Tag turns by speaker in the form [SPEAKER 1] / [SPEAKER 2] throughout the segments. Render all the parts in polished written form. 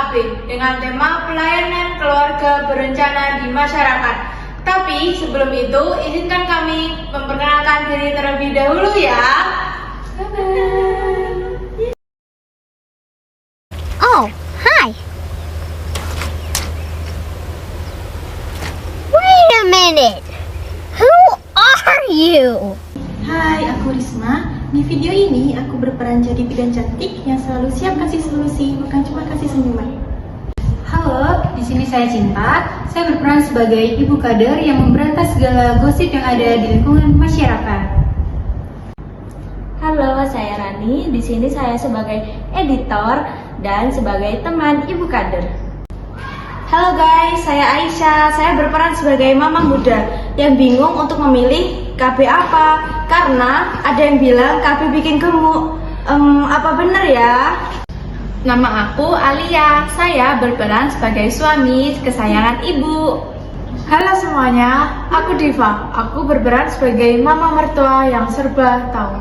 [SPEAKER 1] KB dengan tema pelayanan keluarga berencana di masyarakat. Tapi sebelum itu, izinkan kami memperkenalkan diri terlebih dahulu ya.
[SPEAKER 2] Oh, hi. Wait a minute. Who are you?
[SPEAKER 3] Hai, aku Risma. Di video ini aku berperan jadi bidan cantik yang selalu siap kasih solusi, bukan cuma kasih senyuman.
[SPEAKER 4] Halo, di sini saya Cinta. Saya berperan sebagai ibu kader yang memberantas segala gosip yang ada di lingkungan masyarakat.
[SPEAKER 5] Halo, saya Rani. Di sini saya sebagai editor dan sebagai teman ibu kader.
[SPEAKER 3] Halo guys, saya Aisyah. Saya berperan sebagai mama muda yang bingung untuk memilih KB apa, karena ada yang bilang KB bikin gemuk. Apa bener ya?
[SPEAKER 1] Nama aku Alia, saya berperan sebagai suami kesayangan ibu.
[SPEAKER 6] Halo semuanya, aku Diva. Aku berperan sebagai mama mertua yang serba tahu.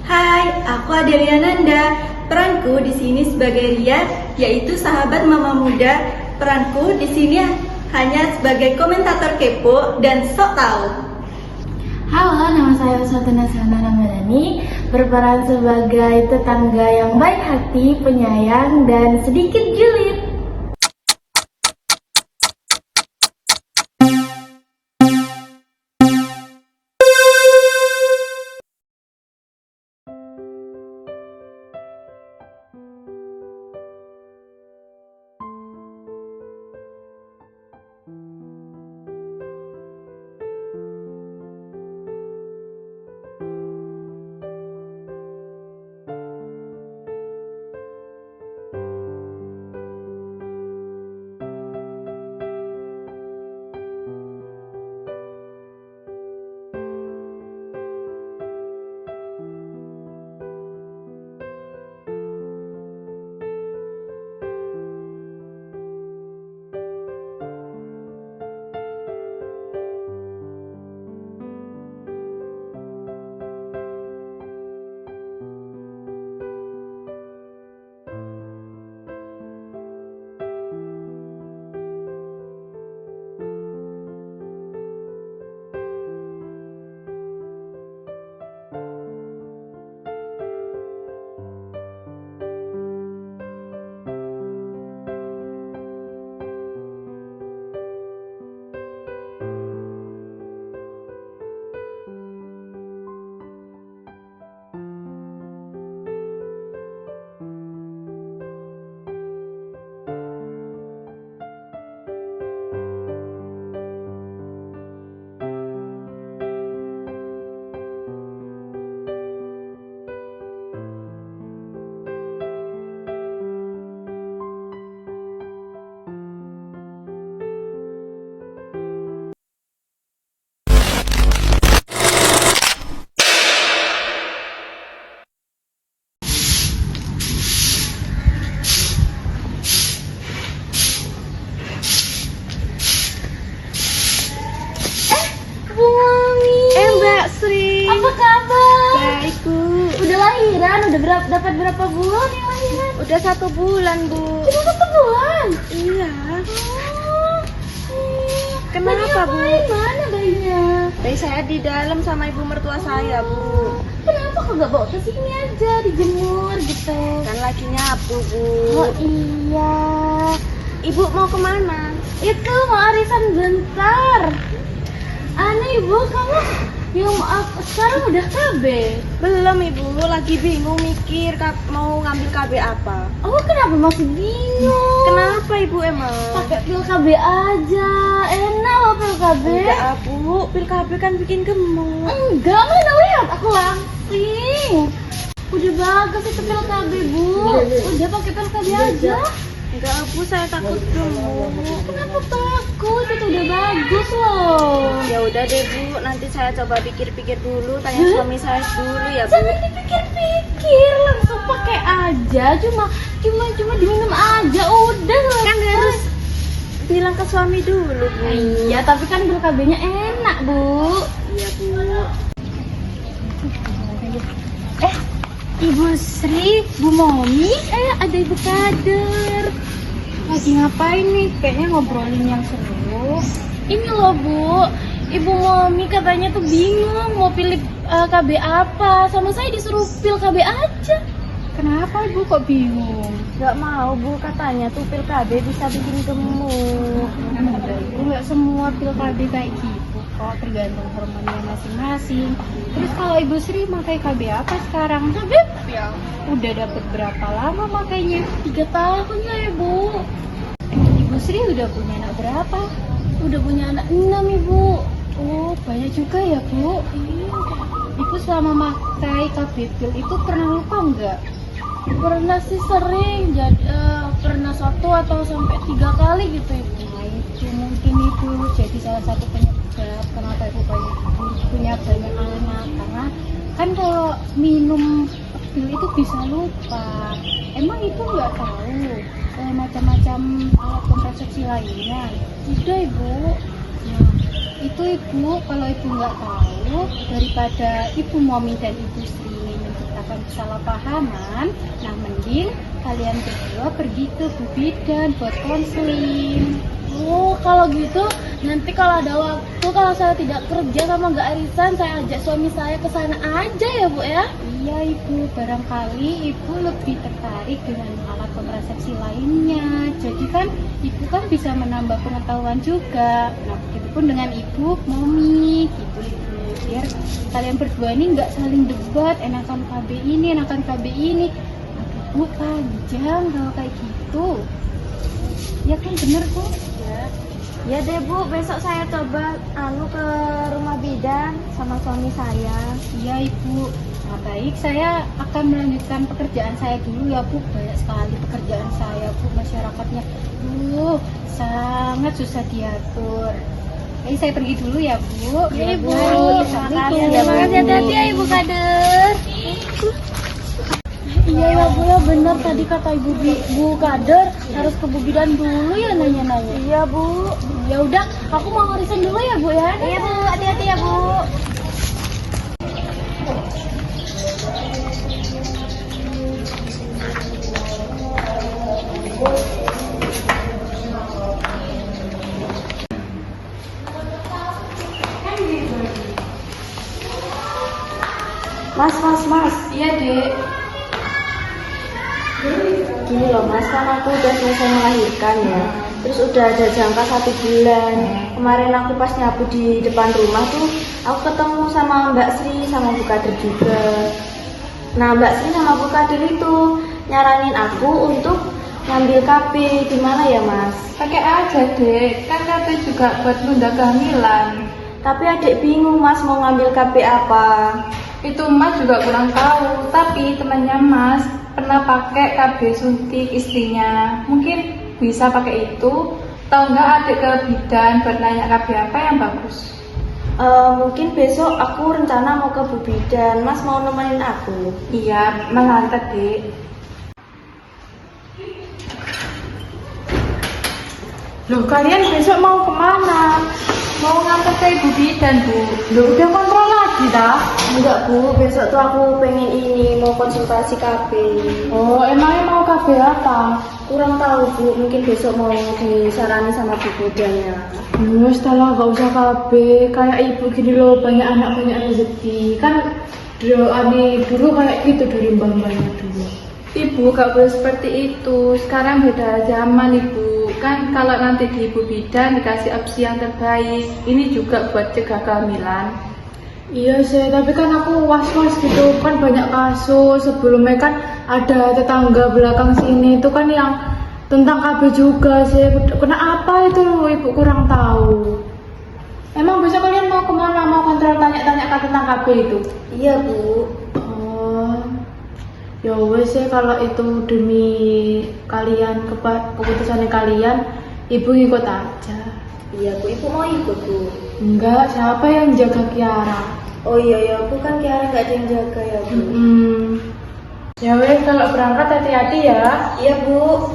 [SPEAKER 3] Hai, aku Adelia Nanda. Peranku di sini sebagai Ria, yaitu sahabat mama muda. Peranku di sini hanya sebagai komentator kepo dan sok tahu.
[SPEAKER 5] Halo, nama saya Uswatuna Sana Ramadhani, berperan sebagai tetangga yang baik hati, penyayang, dan sedikit julid.
[SPEAKER 3] Mbak Sri.
[SPEAKER 5] Apa kabar?
[SPEAKER 3] Baik, Bu.
[SPEAKER 5] Udah lahiran? Udah dapat berapa bulan yang lahiran?
[SPEAKER 3] Udah 1 bulan, Bu.
[SPEAKER 5] Udah 1 bulan?
[SPEAKER 3] Iya.
[SPEAKER 5] Oh,
[SPEAKER 3] Kenapa, Bu?
[SPEAKER 5] Mana bayinya?
[SPEAKER 3] Bayi saya di dalam sama ibu mertua saya, Bu.
[SPEAKER 5] Kenapa kagak bawa ke sini aja, dijemur gitu?
[SPEAKER 3] Kan lagi nyapu, Bu.
[SPEAKER 5] Oh iya.
[SPEAKER 3] Ibu mau kemana?
[SPEAKER 5] Itu mau arisan bentar. Aneh ibu, kamu yang sekarang udah KB?
[SPEAKER 3] Belum, Ibu. Lagi bingung mikir mau ngambil KB apa.
[SPEAKER 5] Oh kenapa masih bingung?
[SPEAKER 3] Kenapa, Ibu emang?
[SPEAKER 5] Pakai pil KB aja, enak loh pil KB.
[SPEAKER 3] Enggak, Bu. Pil KB kan bikin gemuk.
[SPEAKER 5] Enggak, mana lihat aku langsing. Udah bagus itu pil KB bu. Udah pakai pil KB aja.
[SPEAKER 3] Enggak, Bu. Saya takut gemuk.
[SPEAKER 5] Kenapa takut? Itu udah bagus loh.
[SPEAKER 3] Ya udah deh, Bu. Nanti saya coba pikir-pikir dulu, tanya suami saya dulu ya, Bu.
[SPEAKER 5] Jangan dipikir-pikir, langsung pakai aja. Cuma diminum aja, udah
[SPEAKER 3] Kan
[SPEAKER 5] selesai.
[SPEAKER 3] harus bilang ke suami dulu, Bu.
[SPEAKER 5] Iya, tapi kan pil KB-nya enak bu.
[SPEAKER 3] Iya, Bu.
[SPEAKER 5] Ibu Sri, Bu Momi, ada Ibu Kader.
[SPEAKER 4] Lagi ngapain nih? Kayaknya ngobrolin yang seru.
[SPEAKER 5] Ini loh Bu, Ibu Momi katanya tuh bingung mau pilih KB apa. Sama saya disuruh pil KB aja.
[SPEAKER 4] Kenapa Ibu kok bingung?
[SPEAKER 3] Gak mau Bu, katanya tuh pil KB bisa bikin gemuk.
[SPEAKER 4] Enggak, Ibu nggak semua pil KB kayak gitu kok, tergantung hormonnya masing-masing. Terus kalau Ibu Sri pakai KB apa sekarang?
[SPEAKER 5] KB ya
[SPEAKER 4] Udah dapet berapa lama makanya?
[SPEAKER 5] 3 tahun saya Bu.
[SPEAKER 4] Ibu Sri udah punya anak berapa?
[SPEAKER 5] Udah punya anak 6 Ibu.
[SPEAKER 4] Oh, banyak juga ya Bu. Ibu selama pakai KB pil itu pernah lupa nggak?
[SPEAKER 5] Pernah sih sering, jadi pernah 1 atau sampai 3 kali gitu Ibu.
[SPEAKER 4] Nah itu mungkin itu jadi salah satu penyebab kenapa Ibu punya banyak anak. Karena kan kalau minum pil itu bisa lupa. Emang Ibu nggak tahu macam-macam alat kontrasepsi lainnya?
[SPEAKER 5] Udah Ibu.
[SPEAKER 4] Nah, itu Ibu, kalau Ibu nggak tahu, daripada Ibu Momi dan Ibu Sri menciptakan kesalahpahaman, nah mending kalian berdua pergi ke Bu Bidan buat konseling.
[SPEAKER 5] Oh kalau gitu nanti kalau ada waktu, kalau saya tidak kerja sama nggak arisan, saya ajak suami saya ke sana aja ya Bu ya.
[SPEAKER 4] Iya Ibu, barangkali Ibu lebih tertarik dengan alat kontrasepsi lainnya. Jadi kan Ibu kan bisa menambah pengetahuan juga. Nah begitupun dengan Ibu Momi gitu Ibu. Biar kalian berdua ini nggak saling debat, enakan KB ini, enakan KB ini. Aduh Bu, panjang kalau kayak gitu. Ya kan bener Bu?
[SPEAKER 3] Ya deh Bu, besok saya coba ke rumah bidan sama suami saya.
[SPEAKER 4] Iya Ibu. Nah, baik, saya akan melanjutkan pekerjaan saya dulu ya Bu. Banyak sekali pekerjaan saya Bu, masyarakatnya sangat susah diatur. Jadi saya pergi dulu ya Bu.
[SPEAKER 5] Iya Ibu.
[SPEAKER 4] Terima kasih ya Bu.
[SPEAKER 5] Hati-hati ya Ibu Kader. Iya ya Bu ya, benar tadi kata Bu Kader harus ke Bu Bidan dulu ya nanya-nanya.
[SPEAKER 3] Iya Bu.
[SPEAKER 5] Ya udah, aku mau ngarisan dulu ya Bu ya.
[SPEAKER 3] Iya Bu, hati-hati ya Bu. Mas.
[SPEAKER 1] Iya dek.
[SPEAKER 3] Gini loh Mas, kan aku udah selesai melahirkan ya. Terus udah ada jangka 1 bulan. Kemarin aku pas nyapu di depan rumah tuh, aku ketemu sama Mbak Sri sama Bu Kadir juga. Nah Mbak Sri sama Bu Kadir itu nyaranin aku untuk ngambil KB. Gimana ya Mas?
[SPEAKER 1] Pakai aja dek, kan KB juga buat nunda kehamilan.
[SPEAKER 3] Tapi adik bingung Mas mau ngambil KB apa.
[SPEAKER 1] Itu Mas juga kurang tahu, tapi temannya Mas pernah pakai KB suntik istrinya. Mungkin bisa pakai itu. Tahu nggak adik ke bidan buat nanya KB apa yang bagus?
[SPEAKER 3] Mungkin besok aku rencana mau ke Bu Bidan. Mas mau nemenin aku?
[SPEAKER 1] Iya, mengantar dek. Loh kalian besok mau kemana? Mau ngantar ke Ibu Bidan Bu. Loh udah kontrol lagi dah?
[SPEAKER 3] Enggak Bu, besok tuh aku pengen ini mau konsultasi KB.
[SPEAKER 1] Oh emangnya mau KB apa?
[SPEAKER 3] Kurang tahu Bu, mungkin besok mau disarani sama Bu Bidannya.
[SPEAKER 6] Setelah gak usah KB, kayak ibu gini loh, banyak anak banyak rezeki. Kan dulu kayak gitu dari mbak-mbaknya dulu.
[SPEAKER 1] Ibu gak boleh seperti itu. Sekarang beda zaman Ibu. Kan kalau nanti di Ibu Bidan dikasih opsi yang terbaik. Ini juga buat cegah kehamilan.
[SPEAKER 6] Iya sih, tapi kan aku was-was gitu, kan banyak kasus. Sebelumnya kan ada tetangga belakang sini itu kan yang tentang KB juga sih. Kenapa itu ibu kurang tahu. Emang besok kalian mau kemana? Mau kontrol tanya-tanya tentang KB itu?
[SPEAKER 3] Iya Bu.
[SPEAKER 6] Oh, ya wes sih kalau itu demi kalian, keputusannya kalian, ibu ikut aja.
[SPEAKER 3] Iya Bu, ibu mau ikut Bu?
[SPEAKER 6] Enggak, siapa yang jaga Kiara?
[SPEAKER 3] Oh iya ya Bu, kan Kiara nggak ada yang jaga ya Bu.
[SPEAKER 6] Ya wes kalau berangkat hati-hati ya.
[SPEAKER 3] Iya Bu.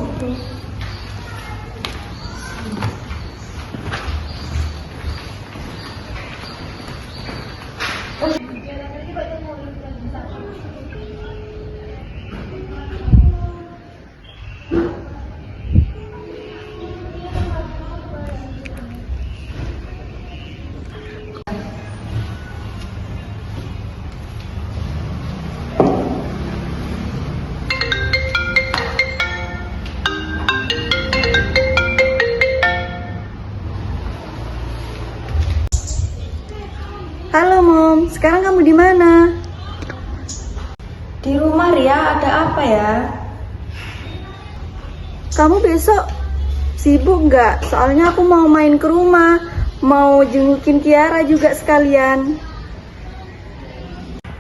[SPEAKER 3] sekarang kamu di mana? Di rumah, Ria. Ada apa ya? Kamu besok sibuk nggak? Soalnya aku mau main ke rumah, mau jengukin Kiara juga sekalian.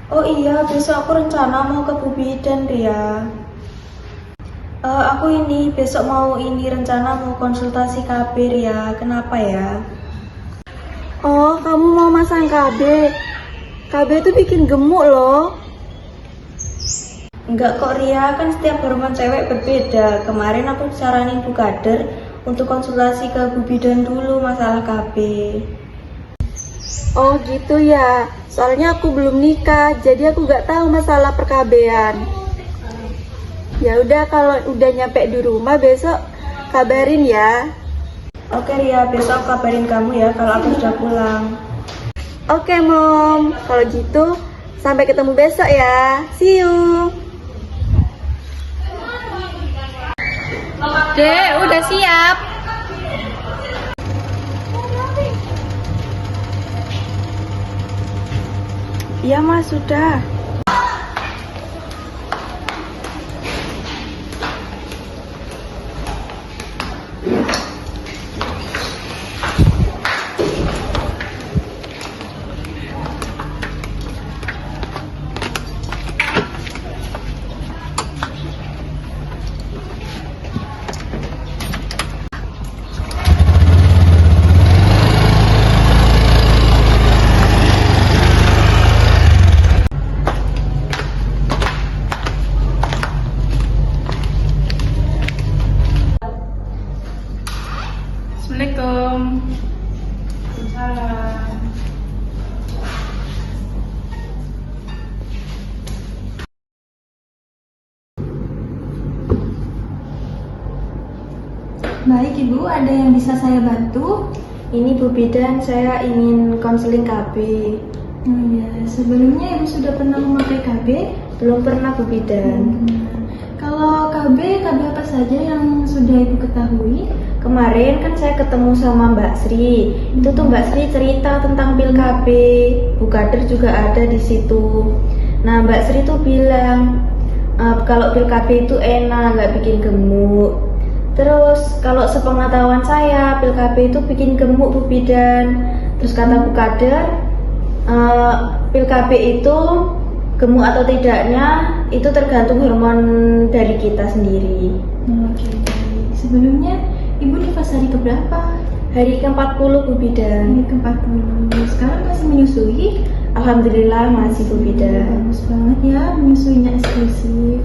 [SPEAKER 3] Oh iya, besok aku rencana mau ke Bu Bidan, Ria. Aku ini besok mau rencana mau konsultasi KB, Ria. Kenapa ya? Oh, kamu mau masang KB? KB itu bikin gemuk loh. Enggak kok, Ria, kan setiap hormon cewek berbeda. Kemarin aku saranin Bu Kader untuk konsultasi ke Bu Bidan dulu masalah KB. Oh gitu ya, soalnya aku belum nikah, jadi aku nggak tahu masalah perkabean. Ya udah, kalau udah nyampe di rumah besok kabarin ya. Oke Ria, besok kabarin kamu ya kalau aku sudah pulang. Oke Mom, kalau gitu sampai ketemu besok ya. See you.
[SPEAKER 1] Dek, udah siap.
[SPEAKER 3] Iya Mas, sudah.
[SPEAKER 1] Assalamualaikum. Waalaikumsalam.
[SPEAKER 3] Baik Ibu, ada yang bisa saya bantu? Ini Bu Bidan, saya ingin konseling KB. Ya, sebelumnya Ibu sudah pernah memakai KB? Belum pernah Bu Bidan. Kalau KB apa saja yang sudah Ibu ketahui? Kemarin kan saya ketemu sama Mbak Sri. Itu tuh Mbak Sri cerita tentang pil KB. Bu Kader juga ada di situ. Nah, Mbak Sri tuh bilang kalau pil KB itu enak, nggak bikin gemuk. Terus kalau sepengetahuan saya, pil KB itu bikin gemuk Bu Bidan. Terus kata Bu Kader, pil KB itu gemuk atau tidaknya itu tergantung hormon dari kita sendiri. Oke. Sebelumnya Ibu di fase hari keberapa? Hari ke-40 Bu Bidan. Hari ke-40. Sekarang masih menyusui? Alhamdulillah masih Bu Bidan. Bagus banget ya, menyusuinya eksklusif.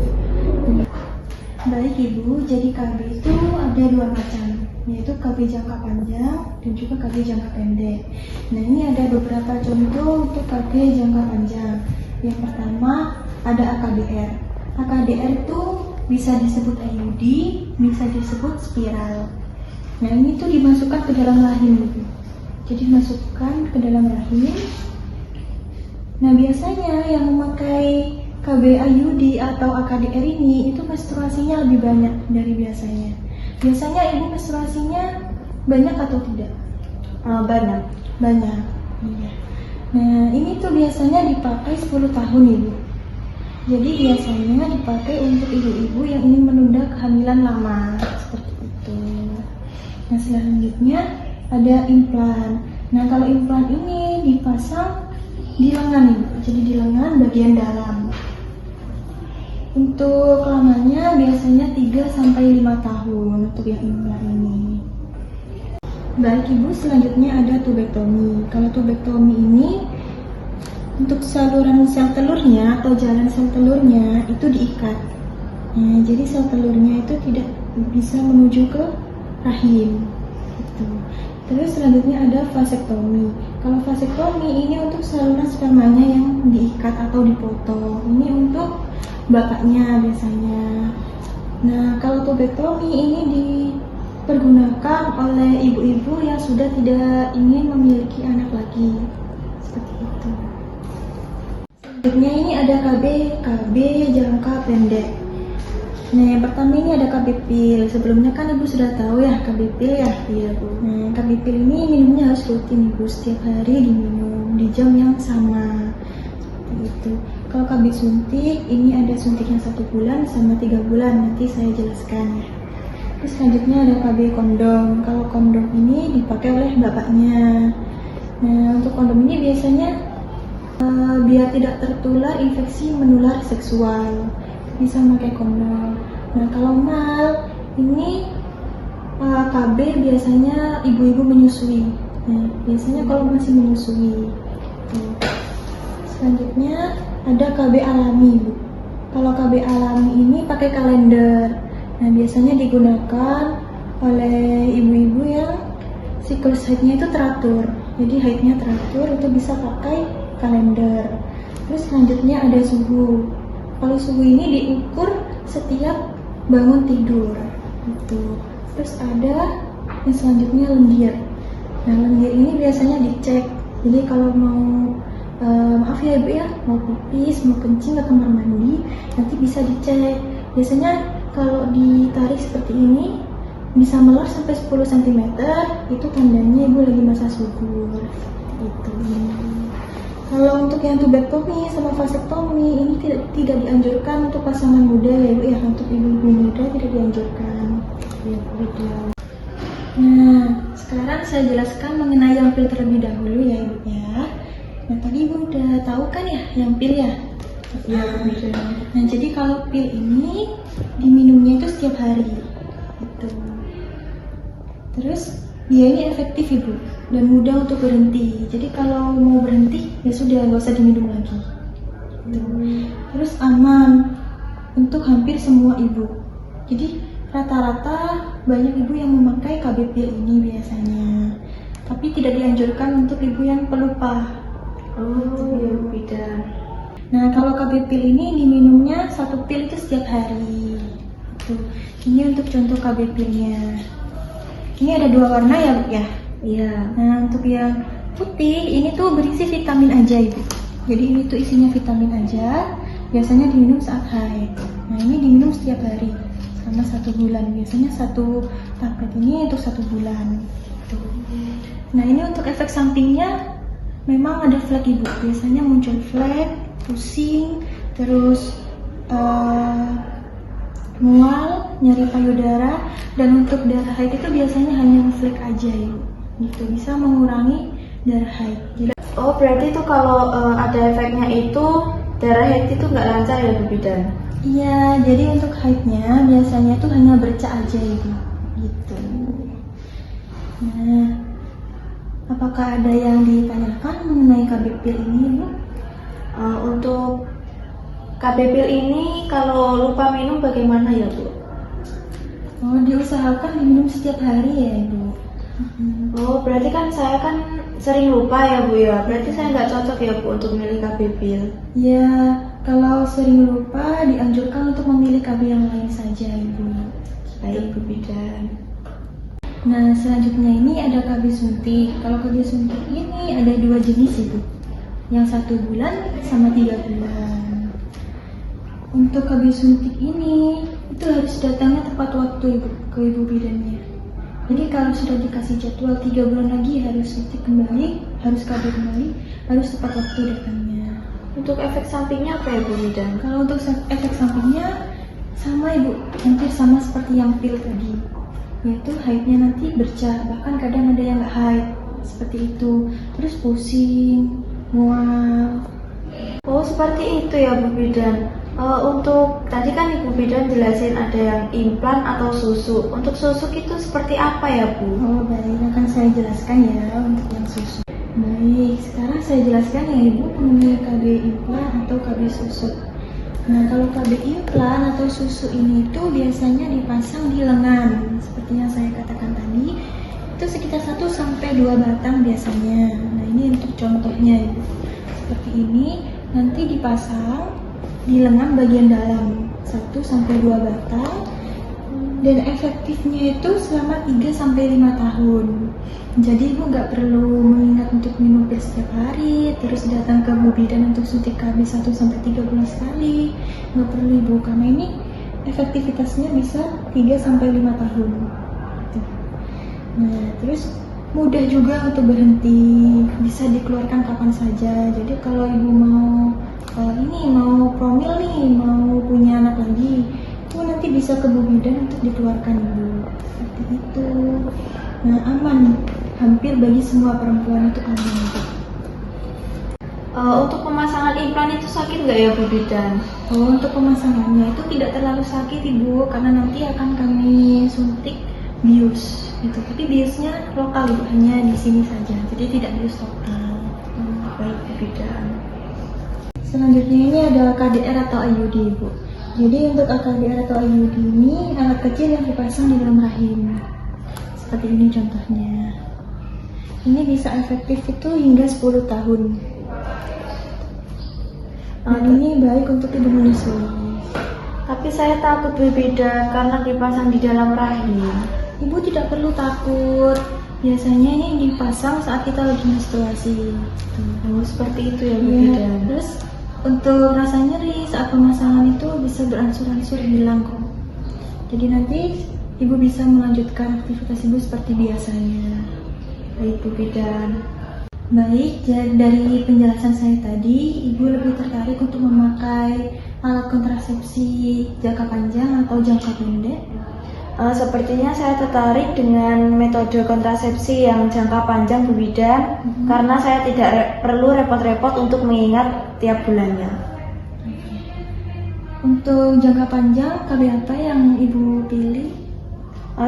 [SPEAKER 3] Baik Ibu, jadi KB itu ada dua macam, yaitu KB jangka panjang dan juga KB jangka pendek. Nah, ini ada beberapa contoh untuk KB jangka panjang. Yang pertama ada AKDR. AKDR itu bisa disebut IUD, bisa disebut spiral. Nah, ini tuh dimasukkan ke dalam rahim Ibu. Jadi masukkan ke dalam rahim. Nah, biasanya yang memakai KB IUD atau AKDR ini itu menstruasinya lebih banyak dari biasanya. Biasanya Ibu menstruasinya banyak atau tidak? Banyak. Banyak. Iya. Nah, ini tuh biasanya dipakai 10 tahun Ibu. Jadi biasanya dipakai untuk ibu-ibu yang ingin menunda kehamilan lama, seperti itu. Nah, selanjutnya ada implan. Nah, kalau implan ini dipasang di lengan Ibu, jadi di lengan bagian dalam. Untuk lamanya biasanya 3-5 tahun untuk yang implan ini. Baik Ibu, selanjutnya ada tubektomi. Kalau tubektomi ini untuk saluran sel telurnya atau jalan sel telurnya itu diikat. Nah, jadi sel telurnya itu tidak bisa menuju ke rahim. Gitu. Terus selanjutnya ada vasektomi. Kalau vasektomi ini untuk saluran spermanya yang diikat atau dipotong. Ini untuk bapaknya biasanya. Nah, kalau tubektomi ini dipergunakan oleh ibu-ibu yang sudah tidak ingin memiliki anak lagi. Seperti itu. Selanjutnya ini ada KB jangka pendek. Nah, yang pertama ini ada KB pil. Sebelumnya kan Ibu sudah tahu ya KB pil ya, iya Bu. Nah, KB pil ini minumnya harus rutin Ibu, setiap hari diminum di jam yang sama. Gitu. Kalau KB suntik, ini ada suntiknya 1 bulan sama 3 bulan, nanti saya jelaskan. Terus selanjutnya ada KB kondom. Kalau kondom ini dipakai oleh bapaknya. Nah, untuk kondom ini biasanya biar tidak tertular infeksi menular seksual, bisa pakai kondom. Nah, kalau mal ini KB biasanya ibu-ibu menyusui. Nah, biasanya kalau masih menyusui. Selanjutnya ada KB alami, Bu. Kalau KB alami ini pakai kalender. Nah, biasanya digunakan oleh ibu-ibu yang siklus haidnya itu teratur. Jadi haidnya teratur, itu bisa pakai kalender. Terus selanjutnya ada suhu. Kalau suhu ini diukur setiap bangun tidur. Gitu. Terus ada yang selanjutnya lendir. Nah, lendir ini biasanya dicek. Jadi kalau mau maaf ya ibu ya, mau pipis, mau kencing ke kamar mandi, nanti bisa dicek. Biasanya kalau ditarik seperti ini bisa melar sampai 10 cm, itu tandanya ibu lagi masa subur. Gitu. Kalau untuk yang tubektomi sama vasektomi ini tidak dianjurkan untuk pasangan muda ya ibu ya, untuk ibu-ibu muda tidak dianjurkan. Ya, beda. Nah, sekarang saya jelaskan mengenai yang pil terlebih dahulu ya ibu ya. Nah, tadi ibu udah tahu kan ya yang pil ya? Iya, udah. Nah, jadi kalau pil ini diminumnya itu setiap hari. Gitu. Terus dia ini efektif ibu dan mudah untuk berhenti. Jadi kalau mau berhenti ya sudah, nggak usah diminum lagi. Gitu. Terus aman untuk hampir semua ibu. Jadi rata-rata banyak ibu yang memakai KB pil ini biasanya, tapi tidak dianjurkan untuk ibu yang pelupa. Ibu bidan. Nah, kalau KB pil ini diminumnya 1 pil itu setiap hari. Gitu. Ini untuk contoh KB pilnya. Ini ada 2 warna ya Bu ya? Iya. Nah, untuk yang putih ini tuh berisi vitamin aja ibu. Jadi ini tuh isinya vitamin aja. Biasanya diminum saat haid. Nah, ini diminum setiap hari selama 1 bulan. Biasanya 1 paket ini untuk 1 bulan. Gitu. Nah, ini untuk efek sampingnya memang ada flek ibu. Biasanya muncul flek, pusing, terus mual, nyeri payudara, dan untuk darah haid itu biasanya hanya flek aja ibu. Gitu, bisa mengurangi darah haid.
[SPEAKER 6] Oh, berarti itu kalau ada efeknya itu darah haid itu nggak lancar ya Bu Bidan?
[SPEAKER 3] Iya, jadi untuk haidnya biasanya tuh hanya bercak aja ibu. Gitu. Nah, apakah ada yang ditanyakan mengenai KB pil ini ibu?
[SPEAKER 6] Untuk KB pil ini kalau lupa minum bagaimana ya Bu?
[SPEAKER 3] Oh, diusahakan diminum setiap hari ya ibu.
[SPEAKER 6] Oh, berarti kan saya kan sering lupa ya Bu ya. Berarti saya nggak cocok ya Bu untuk milih KB pil.
[SPEAKER 3] Ya, kalau sering lupa dianjurkan untuk memilih KB yang lain saja ibu.
[SPEAKER 6] Baik Bu Bidan.
[SPEAKER 3] Nah, selanjutnya ini ada KB suntik. Kalau KB suntik ini ada 2 jenis ibu. Yang 1 bulan sama 3 bulan. Untuk KB suntik ini itu harus datangnya tepat waktu ibu ke ibu bidannya. Jadi kalau sudah dikasih jadwal 3 bulan lagi harus suntik kembali, harus KB kembali, harus tepat waktu datangnya.
[SPEAKER 6] Untuk efek sampingnya apa ya Bu Bidan?
[SPEAKER 3] Kalau untuk efek sampingnya sama ibu, hampir sama seperti yang pil tadi, yaitu haidnya nanti bercak, bahkan kadang ada yang nggak haid seperti itu, terus pusing, mual.
[SPEAKER 6] Oh, seperti itu ya Bu Bidan. Untuk tadi kan Ibu Bidan jelasin ada yang implan atau susu. Untuk susu itu seperti apa ya Bu?
[SPEAKER 3] Oh baik, akan saya jelaskan ya untuk yang susu. Baik, sekarang saya jelaskan ya ibu mengenai KB implan atau KB susu. Nah, kalau KB implan atau susu ini tuh biasanya dipasang di lengan, seperti yang saya katakan tadi. Itu sekitar 1-2 batang biasanya. Nah, ini untuk contohnya ibu. Seperti ini, nanti dipasang di lengan bagian dalam 1-2 batang, dan efektifnya itu selama 3-5 tahun. Jadi ibu nggak perlu mengingat untuk minum pil setiap hari, terus datang ke Bu Bidan untuk suntik KB 1-3 bulan sekali. Nggak perlu ibu, karena ini efektivitasnya bisa 3-5 tahun. Nah, terus mudah juga untuk berhenti, bisa dikeluarkan kapan saja. Jadi kalau ibu mau ini mau promil nih, mau punya anak lagi, itu nanti bisa ke Bu Bidan untuk dikeluarkan Ibu. Seperti itu. Nah, aman. Hampir bagi semua perempuan itu aman. Untuk pemasangan implan itu sakit nggak ya Bu Bidan? Untuk pemasangannya itu tidak terlalu sakit Ibu, karena nanti akan kami suntik bius gitu. Tapi biusnya lokal Ibu, hanya di sini saja, jadi tidak bius lokal. Baik Bu Bidan. Selanjutnya ini adalah KDR atau IUD Ibu. Jadi untuk KDR atau IUD ini alat kecil yang dipasang di dalam rahim. Seperti ini contohnya. Ini bisa efektif itu hingga 10 tahun. Dan ini baik untuk ibu menyusui. Tapi saya takut Bu Bidan karena dipasang di dalam rahim. Ibu tidak perlu takut. Biasanya ini dipasang saat kita lagi menstruasi. Seperti itu ya Bu Bidan. Terus untuk rasa nyeri saat pemasangan itu bisa beransur-ansur hilang kok. Jadi nanti ibu bisa melanjutkan aktivitas ibu seperti biasanya. Baik Bu Bidan. Baik, dari penjelasan saya tadi, ibu lebih tertarik untuk memakai alat kontrasepsi jangka panjang atau jangka pendek? Sepertinya saya tertarik dengan metode kontrasepsi yang jangka panjang Bu Bidan, karena saya tidak perlu repot-repot untuk mengingat tiap bulannya. Untuk jangka panjang, KB apa yang ibu pilih?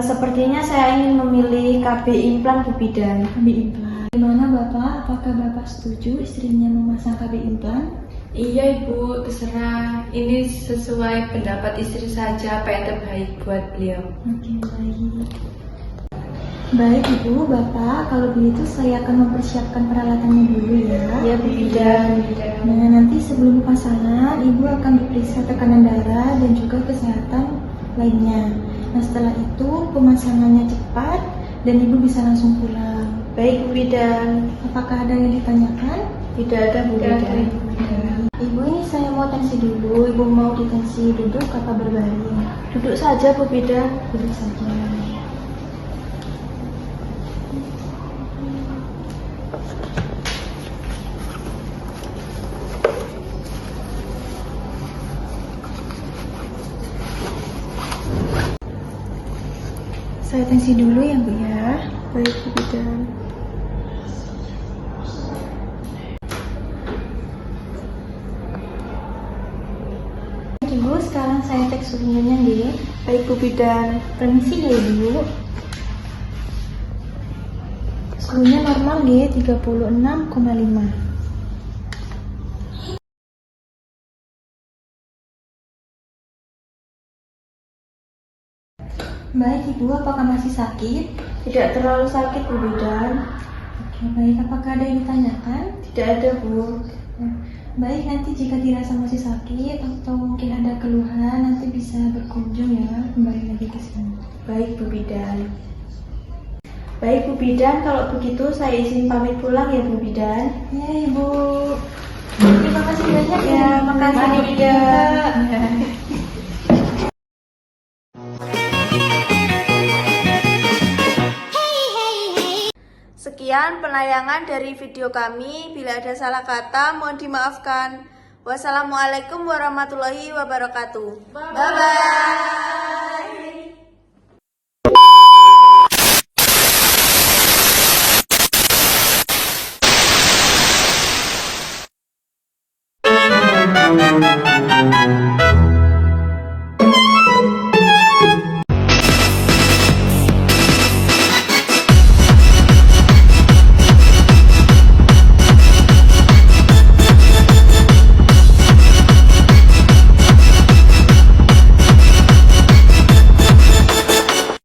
[SPEAKER 3] Sepertinya saya ingin memilih KB implan Bu Bidan. KB implan. Gimana Bapak? Apakah Bapak setuju istrinya memasang KB implan?
[SPEAKER 1] Iya Ibu, terserah. Ini sesuai pendapat istri saja apa yang terbaik buat beliau.
[SPEAKER 3] Oke, baik. Baik Ibu, Bapak, kalau begitu saya akan mempersiapkan peralatannya dulu ya.
[SPEAKER 1] Iya Bu Bidan.
[SPEAKER 3] Nah, nanti sebelum pasangan, Ibu akan diperiksa tekanan darah dan juga kesehatan lainnya. Nah, setelah itu pemasangannya cepat dan Ibu bisa langsung pulang. Baik Bu Bidan. Apakah ada yang ditanyakan? Tidak ada Bu Bidan. Ibu, ini saya mau tensi dulu. Ibu mau ditensi duduk apa berbaring? Duduk saja Bu Bidan. Duduk saja. Saya tensi dulu ya Bu ya. Baik Bu Bidan. Ibu, sekarang saya cek suhunya nih. Baik Bu Bidan. Permisi ya Ibu. Suhunya normal ya, 36,5. Baik Ibu, apakah masih sakit? Tidak terlalu sakit Bu Bidan. Oke, baik. Apakah ada yang ditanyakan? Tidak ada Bu. Baik, nanti jika dirasa masih sakit atau mungkin ada keluhan, nanti bisa berkunjung ya, kembali lagi ke sini. Baik Bu Bidan. Baik Bu Bidan, kalau begitu saya izin pamit pulang ya Bu Bidan. Ya Ibu. Terima kasih banyak ya. Makasih Bu Bidan. Sekian penayangan dari video kami. Bila ada salah kata, mohon dimaafkan. Wassalamualaikum warahmatullahi wabarakatuh. Bye-bye.